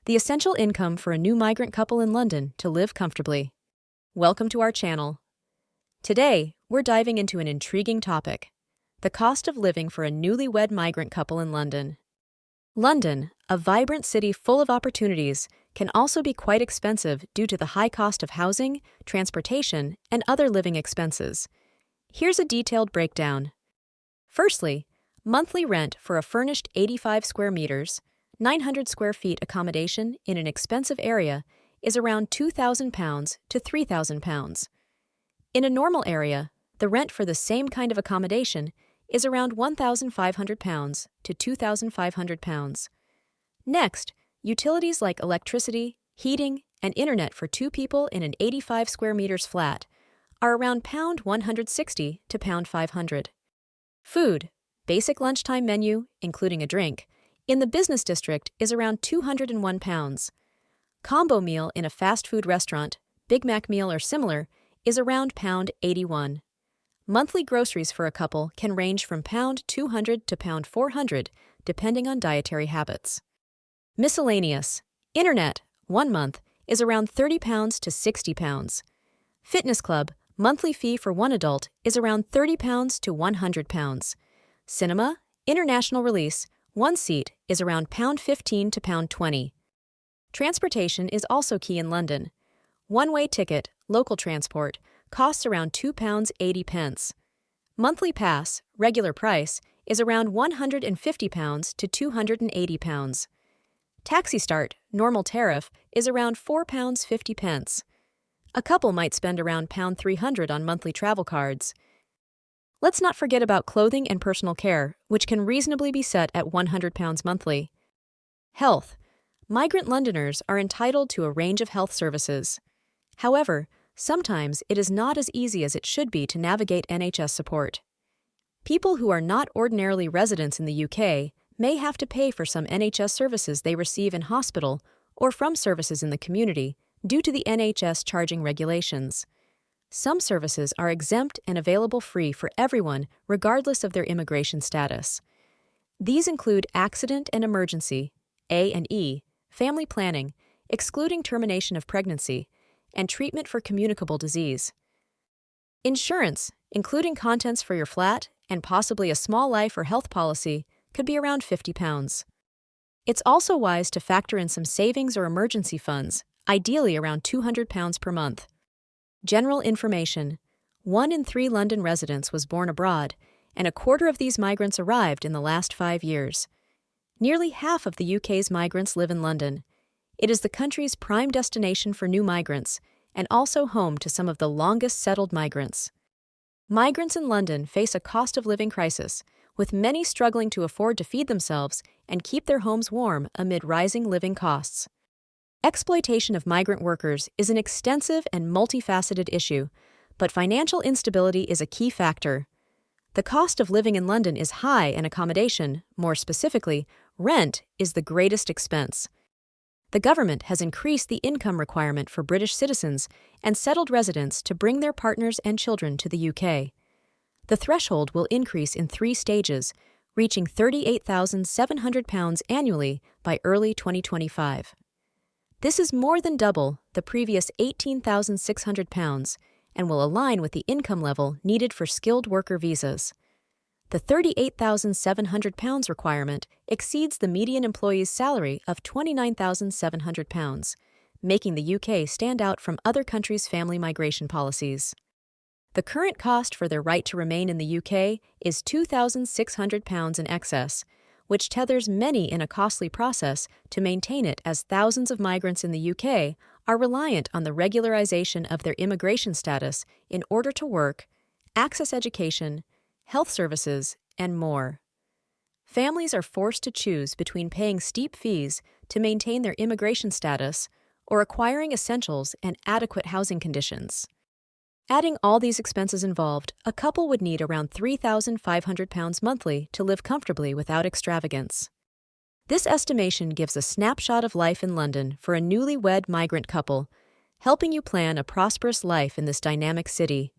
the essential income for a new migrant couple in London to live comfortably. Welcome to our channel. Today, we're diving into an intriguing topic: the cost of living for a newlywed migrant couple in London. London, a vibrant city full of opportunities, can also be quite expensive due to the high cost of housing, transportation, and other living expenses. Here's a detailed breakdown. Firstly, monthly rent for a furnished 85 square meters, 900 square feet accommodation in an expensive area is around £2,000 to £3,000. In a normal area, the rent for the same kind of accommodation is around £1,500 to £2,500. Next, utilities like electricity, heating, and internet for two people in an 85 square meters flat are around £160 to £500. Food, basic lunchtime menu, including a drink, in the business district is around £201. Combo meal in a fast food restaurant, Big Mac meal or similar, is around £81. Monthly groceries for a couple can range from £200 to £400, depending on dietary habits. Miscellaneous, internet, 1 month, is around £30 to £60. Fitness club, monthly fee for one adult is around £30 to £100. Cinema, international release, one seat is around £15 to £20. Transportation is also key in London. One-way ticket, local transport, costs around £2.80. Monthly pass, regular price, is around £150 to £280. Taxi start, normal tariff, is around £4.50. A couple might spend around £300 on monthly travel cards. Let's not forget about clothing and personal care, which can reasonably be set at £100 monthly. Health. Migrant Londoners are entitled to a range of health services. However, sometimes it is not as easy as it should be to navigate NHS support. People who are not ordinarily residents in the UK may have to pay for some NHS services they receive in hospital or from services in the community due to the NHS charging regulations. Some services are exempt and available free for everyone regardless of their immigration status. These include accident and emergency, A&E, family planning, excluding termination of pregnancy, and treatment for communicable disease. Insurance, including contents for your flat and possibly a small life or health policy, could be around £50. It's also wise to factor in some savings or emergency funds, ideally around £200 per month. General information: 1 in 3 London residents was born abroad, and a quarter of these migrants arrived in the last 5 years. Nearly half of the UK's migrants live in London. It is the country's prime destination for new migrants, and also home to some of the longest settled migrants. Migrants in London face a cost of living crisis, with many struggling to afford to feed themselves and keep their homes warm amid rising living costs. Exploitation of migrant workers is an extensive and multifaceted issue, but financial instability is a key factor. The cost of living in London is high, and accommodation, more specifically, rent, is the greatest expense. The government has increased the income requirement for British citizens and settled residents to bring their partners and children to the UK. The threshold will increase in 3 stages, reaching £38,700 annually by early 2025. This is more than double the previous £18,600 and will align with the income level needed for skilled worker visas. The £38,700 requirement exceeds the median employee's salary of £29,700, making the UK stand out from other countries' family migration policies. The current cost for their right to remain in the UK is £2,600 in excess, which tethers many in a costly process to maintain it, as thousands of migrants in the UK are reliant on the regularization of their immigration status in order to work, access education, health services, and more. Families are forced to choose between paying steep fees to maintain their immigration status or acquiring essentials and adequate housing conditions. Adding all these expenses involved, a couple would need around £3,500 monthly to live comfortably without extravagance. This estimation gives a snapshot of life in London for a newlywed migrant couple, helping you plan a prosperous life in this dynamic city.